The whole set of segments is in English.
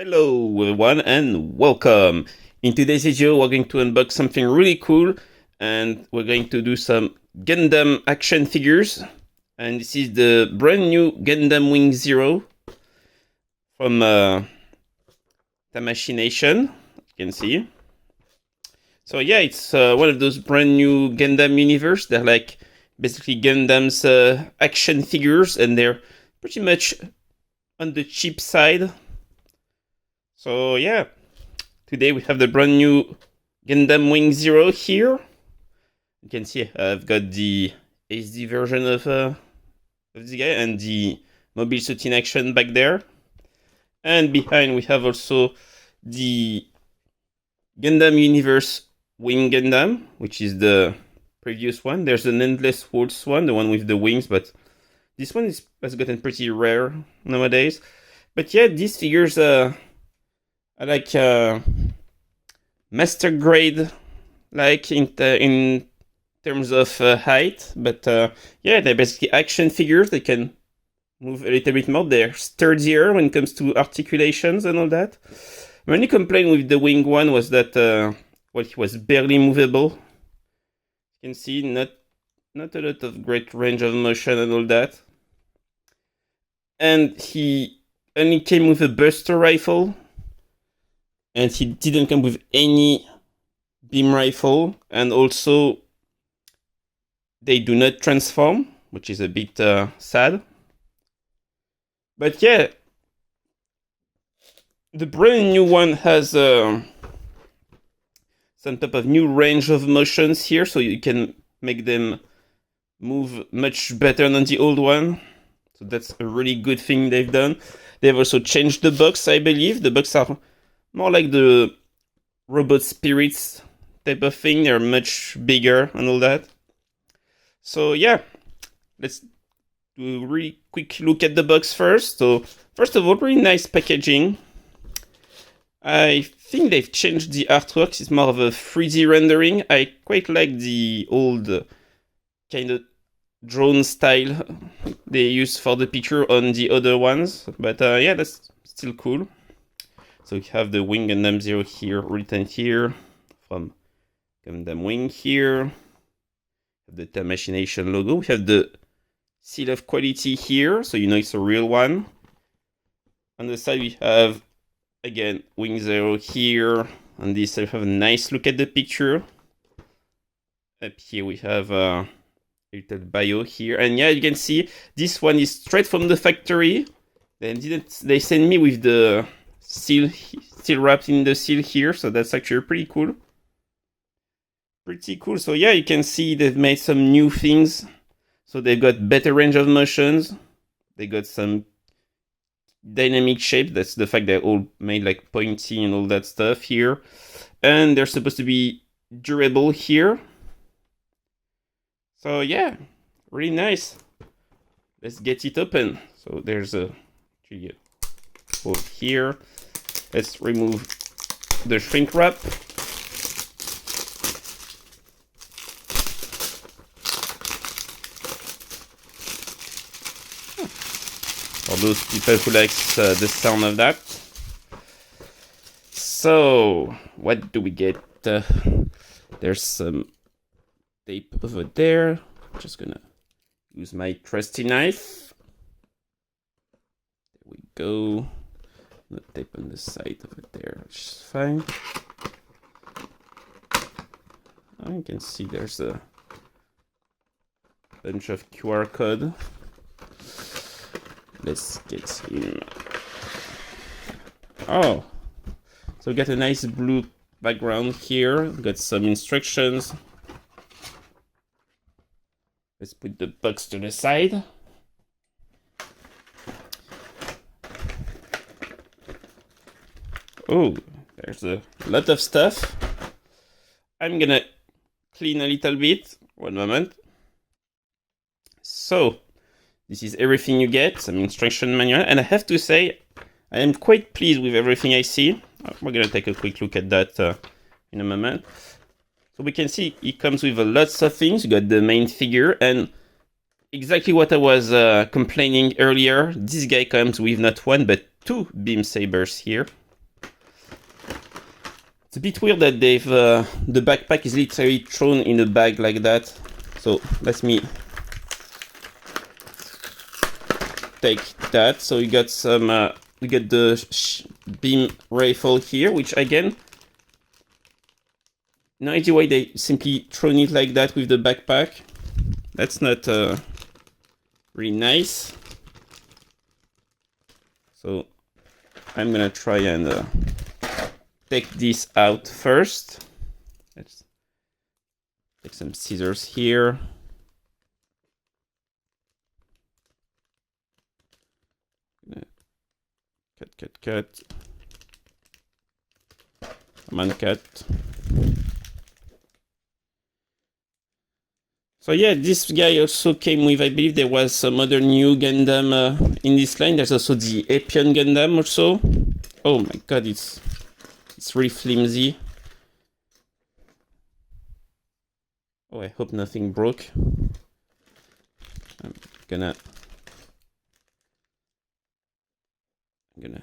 Hello everyone and welcome. In today's video we're going to unbox something really cool and we're going to do some Gundam action figures, and this is the brand new Gundam Wing Zero from Tamashii Nation, you can see. So yeah, it's one of those brand new Gundam Universe. They're like basically Gundam's action figures, and they're pretty much on the cheap side. So yeah, today we have the brand new Gundam Wing Zero here. You can see I've got the HD version of this guy and the mobile suit in action back there. And behind we have also the Gundam Universe Wing Gundam, which is the previous one. There's an Endless Waltz one, the one with the wings, but this one has gotten pretty rare nowadays. But yeah, these figures I like master grade, like in terms of height, but yeah, they're basically action figures. They can move a little bit more. They're sturdier when it comes to articulations and all that. My only complaint with the Wing one was that well, he was barely movable. You can see not a lot of great range of motion and all that. And he only came with a Buster rifle. And he didn't come with any beam rifle, and also they do not transform, which is a bit sad. But yeah, the brand new one has some type of new range of motions here, so you can make them move much better than the old one. So that's a really good thing they've done. They've also changed the box, I believe. The box are more like the Robot Spirits type of thing. They're much bigger and all that. So yeah, let's do a really quick look at the box first. So first of all, really nice packaging. I think they've changed the artwork. It's more of a 3D rendering. I quite like the old kind of drone style they use for the picture on the other ones. But yeah, that's still cool. So we have the Wing Gundam Zero here, written here, from Gundam Wing here. The Tamashii Nation logo. We have the seal of quality here, so you know it's a real one. On the side we have, again, Wing Zero here. On this side we have a nice look at the picture. Up here we have a little bio here. And yeah, you can see this one is straight from the factory. They sent me with the seal still wrapped in the seal here, so that's actually pretty cool. So yeah, you can see they've made some new things. So they've got better range of motions, they got some dynamic shape. That's the fact they're all made like pointy and all that stuff here, and they're supposed to be durable here. So yeah, really nice. Let's get it open. So there's a hole here. Let's remove the shrink wrap. For those people who like the sound of that. So, what do we get? There's some tape over there. I'm just gonna use my trusty knife. There we go. The tape on the side over there, which is fine. Oh, you can see there's a bunch of QR code. Let's get him. Oh, so we got a nice blue background here. We got some instructions. Let's put the box to the side. Oh, there's a lot of stuff. I'm gonna clean a little bit. One moment. So, this is everything you get, some instruction manual, and I have to say, I am quite pleased with everything I see. We're gonna take a quick look at that in a moment. So we can see it comes with lots of things. You got the main figure, and exactly what I was complaining earlier. This guy comes with not one, but two beam sabers here. It's a bit weird that they've the backpack is literally thrown in a bag like that. So let me take that. So you got some, we got the beam rifle here, which again, no idea why they simply thrown it like that with the backpack. That's not really nice. So I'm gonna try and take this out first. Let's take some scissors here. Cut. Come on, cut. So yeah, this guy also came with, I believe there was some other new Gundam in this line. There's also the Epyon Gundam also. Oh my god, it's really flimsy. Oh, I hope nothing broke. I'm gonna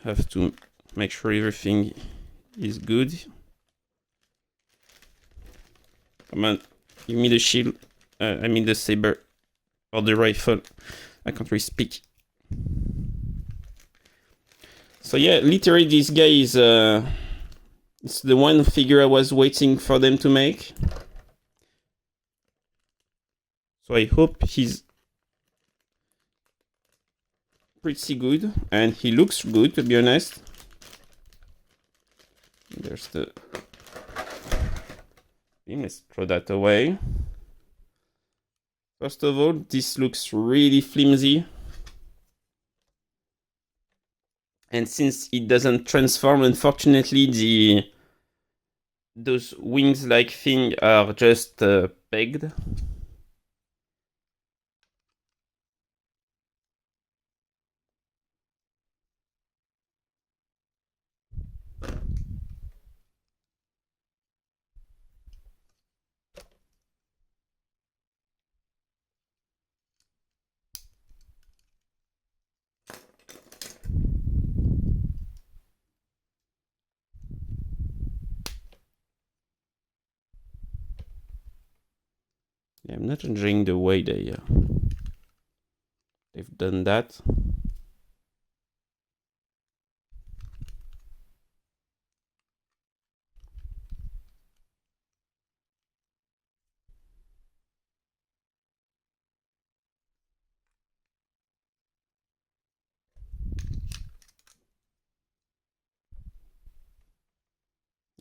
have to make sure everything is good. Come on, give me the shield. I mean the saber or the rifle. I can't really speak. So yeah, literally this guy is it's the one figure I was waiting for them to make. So I hope he's pretty good, and he looks good, to be honest. There's the beam. Let's throw that away. First of all, this looks really flimsy. And since it doesn't transform, unfortunately, those wings-like thing are just pegged. Yeah, I'm not enjoying the way they've done that.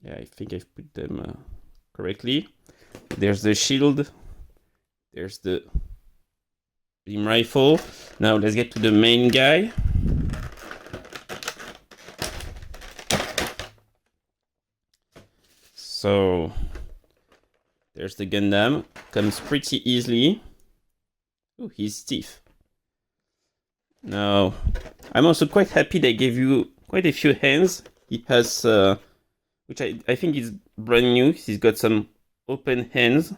Yeah, I think I've put them correctly. There's the shield. There's the beam rifle. Now let's get to the main guy. So there's the Gundam. Comes pretty easily. Oh, he's stiff. Now, I'm also quite happy they gave you quite a few hands. He has, which I think is brand new. He's got some open hands.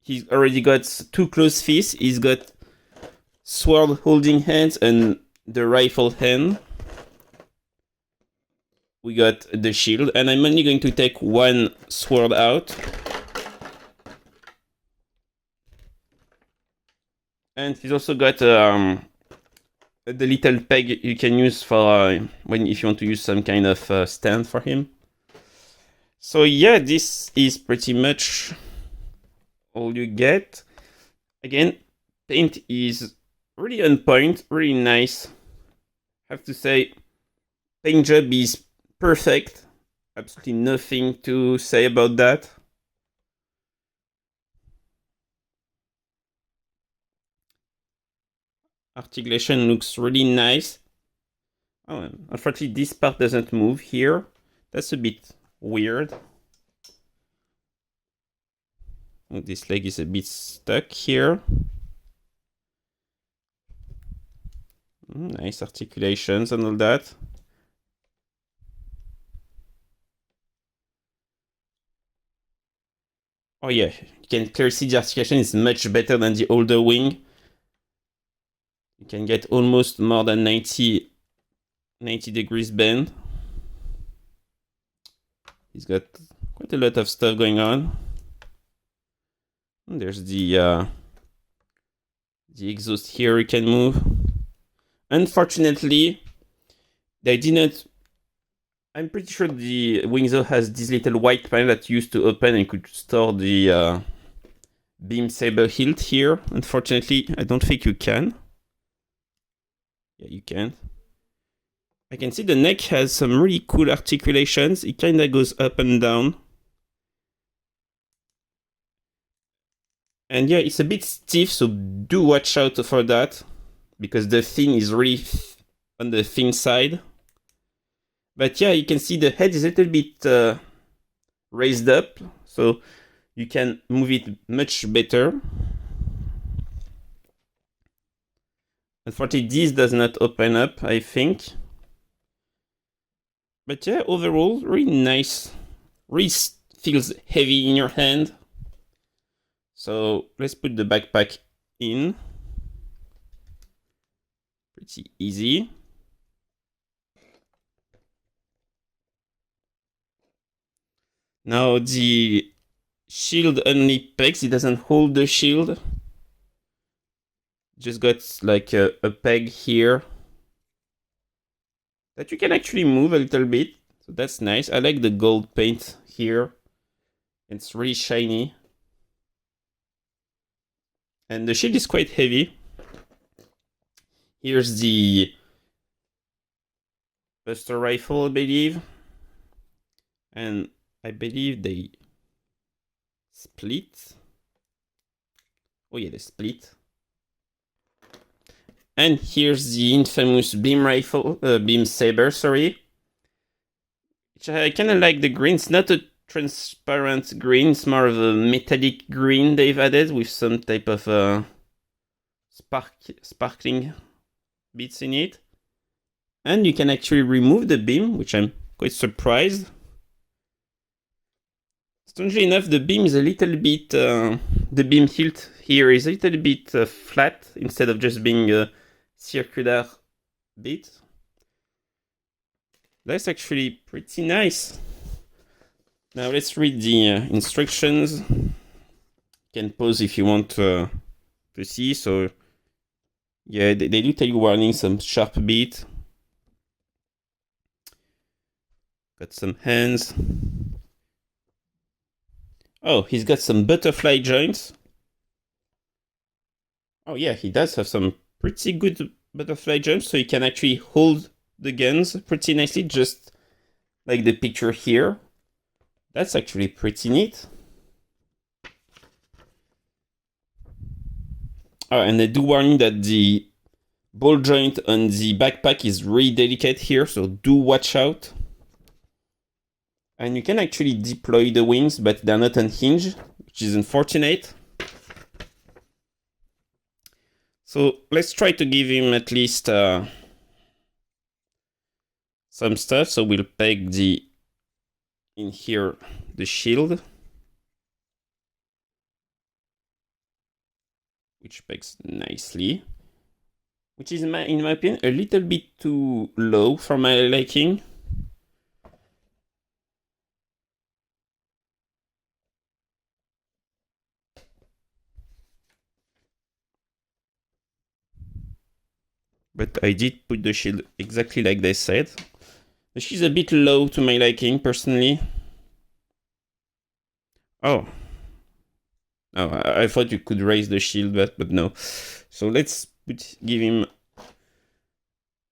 He's already got two closed fists. He's got sword holding hands and the rifle hand. We got the shield, and I'm only going to take one sword out. And he's also got the little peg you can use for if you want to use some kind of stand for him. So yeah, this is pretty much all you get. Again, paint is really on point, really nice. I have to say, paint job is perfect. Absolutely nothing to say about that. Articulation looks really nice. Oh, unfortunately, this part doesn't move here. That's a bit weird. Oh, this leg is a bit stuck here. Nice articulations and all that. Oh yeah, you can clearly see the articulation is much better than the older wing. You can get almost more than 90 degrees bend. he's got quite a lot of stuff going on. And there's the exhaust here you can move. Unfortunately, they did not. I'm pretty sure the Wingzo has this little white panel that used to open and could store the beam saber hilt here. Unfortunately, I don't think you can. Yeah, you can't. I can see the neck has some really cool articulations. It kind of goes up and down. And yeah, it's a bit stiff, so do watch out for that, because the fin is really on the thin side. But yeah, you can see the head is a little bit raised up, so you can move it much better. Unfortunately, this does not open up, I think. But yeah, overall, really nice. Really feels heavy in your hand. So let's put the backpack in. Pretty easy. Now the shield only pegs, it doesn't hold the shield. Just got like a peg here that you can actually move a little bit. So that's nice. I like the gold paint here. It's really shiny. And the shield is quite heavy. Here's the Buster rifle, I believe. And I believe they split. Oh yeah, they split. And here's the infamous beam rifle, beam saber, sorry. Which I kind of like the green. It's not a transparent green, it's more of a metallic green they've added with some type of sparkling bits in it. And you can actually remove the beam, which I'm quite surprised. Strangely enough, the beam is a little bit, the beam hilt here is a little bit flat instead of just being a circular bit. That's actually pretty nice. Now let's read the instructions. You can pause if you want to see. So yeah, they do tell you warning, some sharp bit. Got some hands. Oh, he's got some butterfly joints. Oh yeah, he does have some pretty good butterfly joints, so he can actually hold the guns pretty nicely, just like the picture here. That's actually pretty neat. Oh, and they do warn you that the ball joint on the backpack is really delicate here, so do watch out. And you can actually deploy the wings, but they're not unhinged, which is unfortunate. So let's try to give him at least some stuff. So we'll peg in here the shield, which pegs nicely, which is in my opinion a little bit too low for my liking. But I did put the shield exactly like they said. The shield is a bit low to my liking, personally. Oh. Oh, I thought you could raise the shield, but no. So let's give him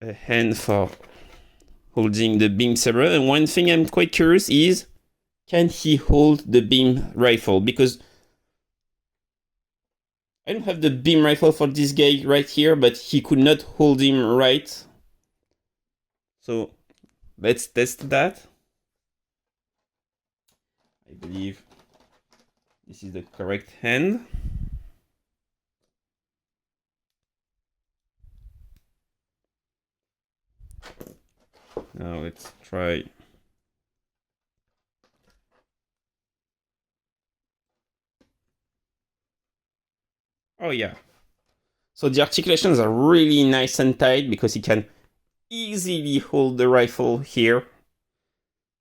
a hand for holding the beam saber. And one thing I'm quite curious is, can he hold the beam rifle? Because I don't have the beam rifle for this guy right here, but he could not hold him right. So let's test that. I believe this is the correct hand. Now let's try. Oh yeah. So the articulations are really nice and tight because he can easily hold the rifle here.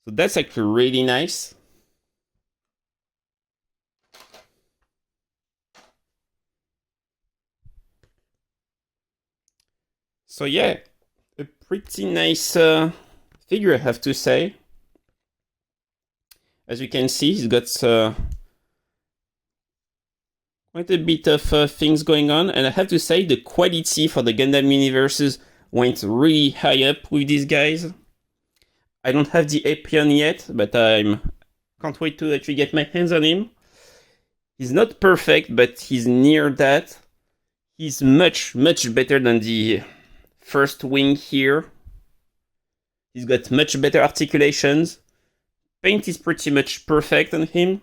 So that's actually really nice. So yeah, a pretty nice figure, I have to say. As you can see, he's got quite a bit of things going on, and I have to say the quality for the Gundam Universes went really high up with these guys. I don't have the Epyon yet, but can't wait to actually get my hands on him. He's not perfect, but he's near that. He's much better than the first wing here. He's got much better articulations. Paint is pretty much perfect on him.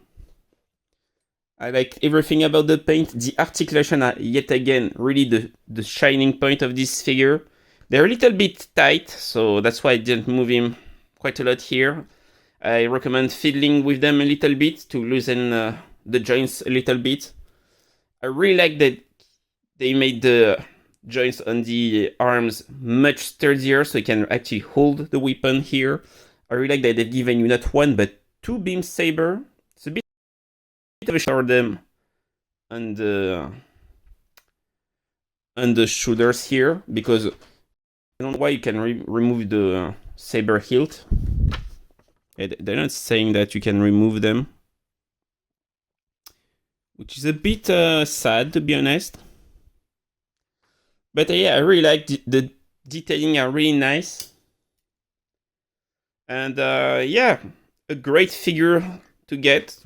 I like everything about the paint. The articulation are yet again really the shining point of this figure. They're a little bit tight, so that's why I didn't move him quite a lot here. I recommend fiddling with them a little bit to loosen the joints a little bit. I really like that they made the joints on the arms much sturdier, so you can actually hold the weapon here. I really like that they've given you not one but two beam saber. It's a bit of a shower them on the shoulders here, because I don't know why you can remove the saber hilt. They're not saying that you can remove them, which is a bit sad, to be honest. But yeah, I really like the detailing are really nice. And yeah, a great figure to get.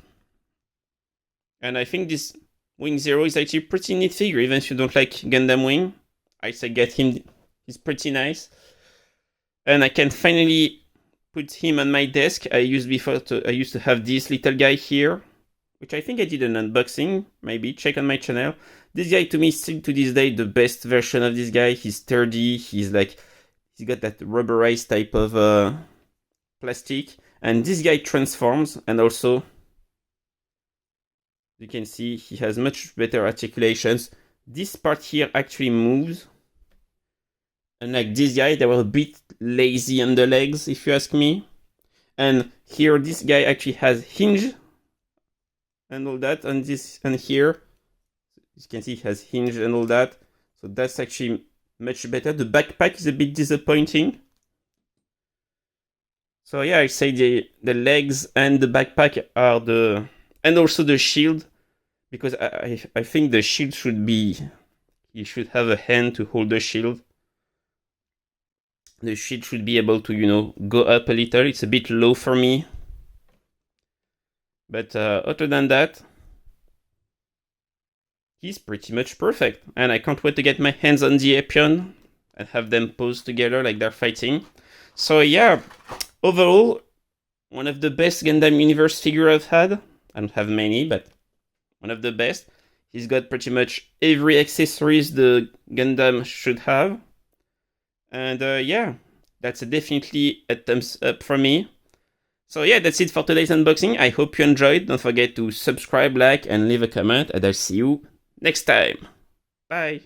And I think this Wing Zero is actually a pretty neat figure, even if you don't like Gundam Wing. I say get him, he's pretty nice. And I can finally put him on my desk. I used to have this little guy here, which I think I did an unboxing, maybe, check on my channel. This guy, to me, is still to this day the best version of this guy. He's sturdy, he's got that rubberized type of plastic. And this guy transforms, and also, you can see, he has much better articulations. This part here actually moves. Unlike this guy, they were a bit lazy on the legs, if you ask me. And here, this guy actually has hinge and all that, and this and here, you can see he has hinge and all that. So that's actually much better. The backpack is a bit disappointing. So yeah, I say the legs and the backpack are and also the shield, because I think the shield should be, you should have a hand to hold the shield. The shield should be able to, you know, go up a little. It's a bit low for me. But other than that, he's pretty much perfect. And I can't wait to get my hands on the Epyon and have them pose together like they're fighting. So yeah, overall, one of the best Gundam Universe figure I've had. I don't have many, but one of the best. He's got pretty much every accessories the Gundam should have. And yeah, that's definitely a thumbs up for me. So yeah, that's it for today's unboxing. I hope you enjoyed. Don't forget to subscribe, like, and leave a comment. And I'll see you next time. Bye.